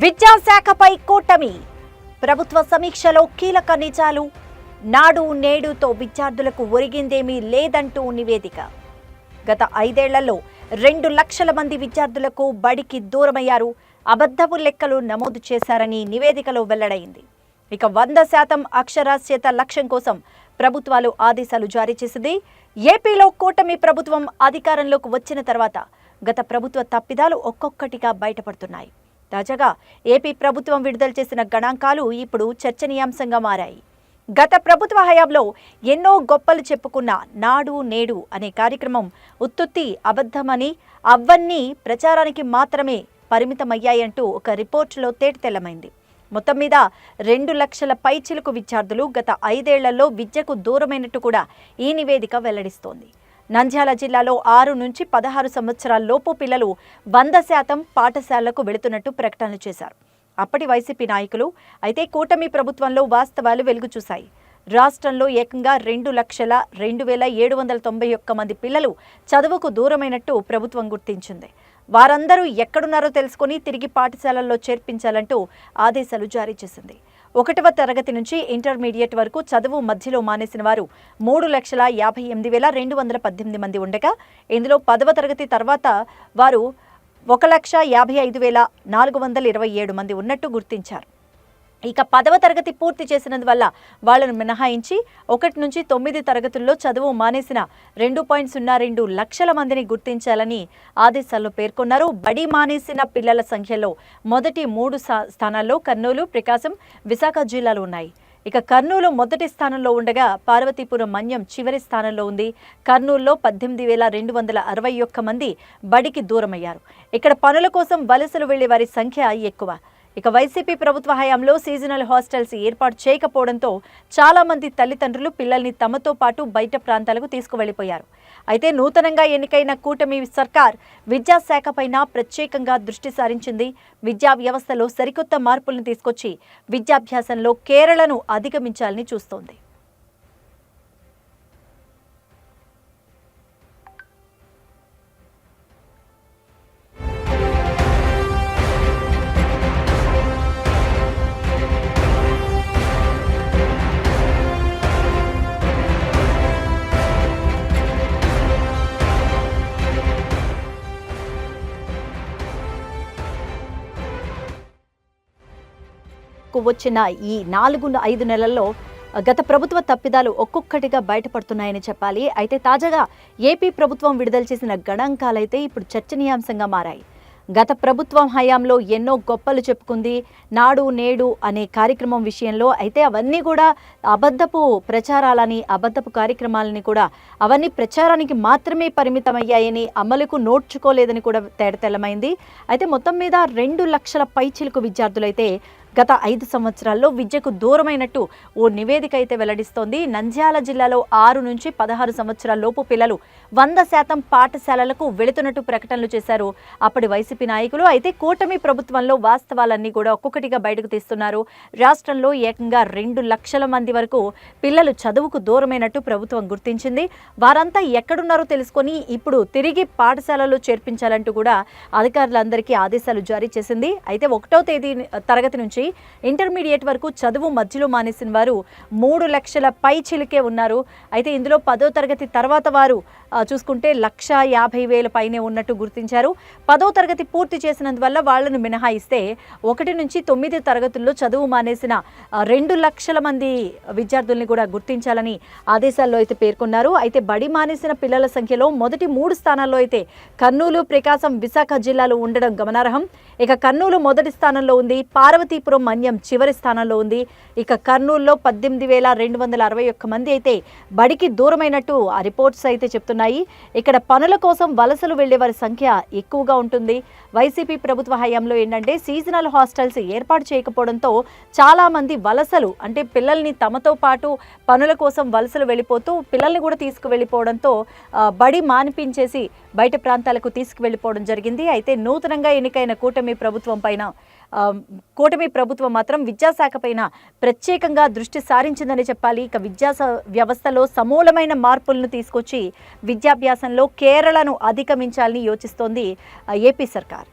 విద్యాశాఖపై కూటమి ప్రభుత్వ సమీక్షలో కీలక నిజాలు. నాడు నేడుతో విద్యార్థులకు ఒరిగిందేమీ లేదంటూ నివేదిక. గత 5 ఏళ్లలో 2 లక్షల మంది విద్యార్థులకు బడికి దూరమయ్యారు. అబద్ధపు లెక్కలు నమోదు చేశారని నివేదికలో వెల్లడైంది. ఇక 100% అక్షరాస్యత లక్ష్యం కోసం ప్రభుత్వాలు ఆదేశాలు జారీ చేసింది. ఏపీలో కూటమి ప్రభుత్వం అధికారంలోకి వచ్చిన తర్వాత గత ప్రభుత్వ తప్పిదాలు ఒక్కొక్కటిగా బయటపడుతున్నాయి. తాజాగా ఏపీ ప్రభుత్వం విడుదల చేసిన గణాంకాలు ఇప్పుడు చర్చనీయాంశంగా మారాయి. గత ప్రభుత్వ హయాంలో ఎన్నో గొప్పలు చెప్పుకున్న నాడు నేడు అనే కార్యక్రమం ఉత్తుత్తి అబద్ధమని, అవన్నీ ప్రచారానికి మాత్రమే పరిమితమయ్యాయంటూ ఒక రిపోర్టులో తేటతెల్లమైంది. మొత్తం మీద 2 లక్షల పైచిలుకు విద్యార్థులు గత 5 ఏళ్లలో విద్యకు దూరమైనట్టు కూడా ఈ నివేదిక వెల్లడిస్తోంది. నంద్యాల జిల్లాలో 6 నుంచి 16 సంవత్సరాల లోపు పిల్లలు 100% పాఠశాలలకు వెళుతున్నట్టు ప్రకటనలు చేశారు అప్పటి వైసీపీ నాయకులు. అయితే కూటమి ప్రభుత్వంలో వాస్తవాలు వెలుగు చూశాయి. రాష్ట్రంలో ఏకంగా 2,02,791 మంది పిల్లలు చదువుకు దూరమైనట్టు ప్రభుత్వం గుర్తించింది. వారందరూ ఎక్కడున్నారో తెలుసుకుని తిరిగి పాఠశాలల్లో చేర్పించాలంటూ ఆదేశాలు జారీ చేసింది. 1వ తరగతి నుంచి ఇంటర్మీడియట్ వరకు చదువు మధ్యలో మానేసిన వారు 3,58,218 మంది ఉండగా, ఇందులో 10వ తరగతి తర్వాత వారు 1,55,427 మంది ఉన్నట్టు గుర్తించారు. ఇక 10వ తరగతి పూర్తి చేసినందువల్ల వాళ్లను మినహాయించి 1 నుంచి 9 తరగతుల్లో చదువు మానేసిన 2.02 లక్షల మందిని గుర్తించాలని ఆదేశాల్లో పేర్కొన్నారు. బడి మానేసిన పిల్లల సంఖ్యలో మొదటి 3 స్థానాల్లో కర్నూలు, ప్రకాశం, విశాఖ జిల్లాలు ఉన్నాయి. ఇక కర్నూలు మొదటి స్థానంలో ఉండగా పార్వతీపురం, మన్యం చివరి స్థానంలో ఉంది. కర్నూలులో 18,261 మంది బడికి దూరమయ్యారు. ఇక్కడ పనుల కోసం వలసలు వెళ్లే వారి సంఖ్య ఎక్కువ. ఇక వైసీపీ ప్రభుత్వ హయాంలో సీజనల్ హాస్టల్స్ ఏర్పాటు చేయకపోవడంతో చాలా మంది తల్లిదండ్రులు పిల్లల్ని తమతో పాటు బయట ప్రాంతాలకు తీసుకువెళ్లిపోయారు. అయితే నూతనంగా ఎన్నికైన కూటమి సర్కార్ విద్యాశాఖపైన ప్రత్యేకంగా దృష్టి సారించింది. విద్యా వ్యవస్థలో సరికొత్త మార్పులను తీసుకొచ్చి విద్యాభ్యాసంలో కేరళను అధిగమించాలని చూస్తోంది. వచ్చిన ఈ 4-5 నెలల్లో గత ప్రభుత్వ తప్పిదాలు ఒక్కొక్కటిగా బయటపడుతున్నాయని చెప్పాలి. అయితే తాజాగా ఏపీ ప్రభుత్వం విడుదల చేసిన గణాంకాలైతే ఇప్పుడు చర్చనీయాంశంగా మారాయి. గత ప్రభుత్వం హయాంలో ఎన్నో గొప్పలు చెప్పుకుంది నాడు నేడు అనే కార్యక్రమం విషయంలో. అయితే అవన్నీ కూడా అబద్ధపు ప్రచారాలని, అబద్ధపు కార్యక్రమాలని కూడా అవన్నీ ప్రచారానికి మాత్రమే పరిమితమయ్యాయని, అమలుకు నోడ్చుకోలేదని కూడా తేటతెల్లమైంది. అయితే మొత్తం మీద 2 లక్షల పైచిలుకు విద్యార్థులైతే గత 5 సంవత్సరాల్లో విద్యకు దూరమైనట్టు ఓ నివేదిక అయితే వెల్లడిస్తోంది. నంద్యాల జిల్లాలో 6 నుంచి 16 సంవత్సరాల లోపు పిల్లలు 100% పాఠశాలలకు వెళుతున్నట్టు ప్రకటనలు చేశారు అప్పటి వైసీపీ నాయకులు. అయితే కూటమి ప్రభుత్వంలో వాస్తవాలన్నీ కూడా ఒక్కొక్కటిగా బయటకు తీస్తున్నారు. రాష్ట్రంలో ఏకంగా 2 లక్షల మంది వరకు పిల్లలు చదువుకు దూరమైనట్టు ప్రభుత్వం గుర్తించింది. వారంతా ఎక్కడున్నారో తెలుసుకొని ఇప్పుడు తిరిగి పాఠశాలలో చేర్పించాలంటూ కూడా అధికారులందరికీ ఆదేశాలు జారీ చేసింది. అయితే 1వ తరగతి నుంచి ఇంటర్మీడియట్ వరకు చదువు మధ్యలో మానేసిన వారు 3 లక్షల పైచిలుకే ఉన్నారు. అయితే ఇందులో 10వ తరగతి తర్వాత వారు చూసుకుంటే 1,50,000 పైనే ఉన్నట్టు గుర్తించారు. 10వ తరగతి పూర్తి చేసినందువల్ల వాళ్లను మినహాయిస్తే 1 నుంచి 9 తరగతుల్లో చదువు మానేసిన 2 లక్షల మంది విద్యార్థుల్ని కూడా గుర్తించాలని ఆదేశాల్లో అయితే పేర్కొన్నారు. అయితే బడి మానేసిన పిల్లల సంఖ్యలో మొదటి 3 స్థానాల్లో అయితే కర్నూలు, ప్రకాశం, విశాఖ జిల్లాలు ఉండడం గమనార్హం. ఇక కర్నూలు మొదటి స్థానంలో ఉంది, పార్వతీపురం, మన్యం చివరి స్థానంలో ఉంది. ఇక కర్నూలులో 18,261 మంది అయితే బడికి దూరమైనట్టు ఆ రిపోర్ట్స్ అయితే చెప్తున్నాయి. ఇక్కడ పనుల కోసం వలసలు వెళ్లే వారి సంఖ్య ఎక్కువగా ఉంటుంది. వైసీపీ ప్రభుత్వ హయాంలో ఏంటంటే సీజనల్ హాస్టల్స్ ఏర్పాటు చేయకపోవడంతో చాలా మంది వలసలు, అంటే పిల్లల్ని తమతో పాటు పనుల కోసం వలసలు వెళ్ళిపోతూ పిల్లల్ని కూడా తీసుకువెళ్ళిపోవడంతో బడి మానిపించేసి బయట ప్రాంతాలకు తీసుకువెళ్ళిపోవడం జరిగింది. అయితే నూతనంగా ఎన్నికైన కూటమి ప్రభుత్వం మాత్రం విద్యాశాఖ పైన ప్రత్యేకంగా దృష్టి సారించిందని చెప్పాలి. ఇక విద్యా వ్యవస్థలో సమూలమైన మార్పులను తీసుకొచ్చి విద్యాభ్యాసంలో కేరళను అధిగమించాలని యోచిస్తోంది ఏపీ సర్కార్.